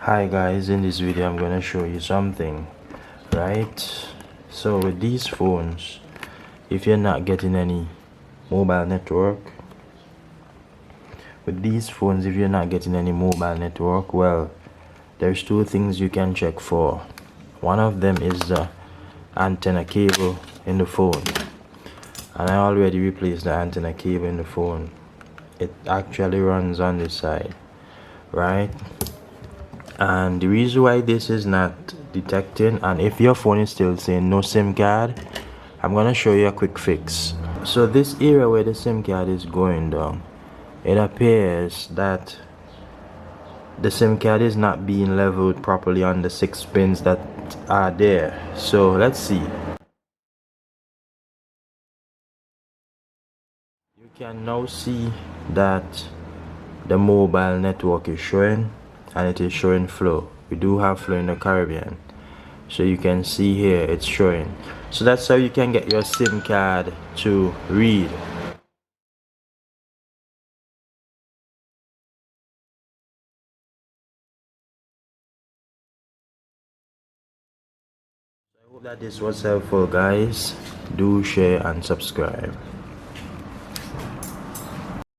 Hi guys, in this video I'm gonna show you something, right? So with these phones, if you're not getting any mobile network, well, there's two things you can check for. One of them is the antenna cable in the phone, and I already replaced the antenna cable in the phone. It actually runs on this side, right? And the reason why this is not detecting, and if your phone is still saying no SIM card, I'm gonna show you a quick fix. So this area where the SIM card is going down, it appears that the SIM card is not being leveled properly on the 6 pins that are there. So let's see. You can now see that the mobile network is showing, and it is showing flow. We do have flow in the Caribbean, so you can see here it's showing. So that's how you can get your SIM card to read. I hope that this was helpful, guys. Do share and subscribe.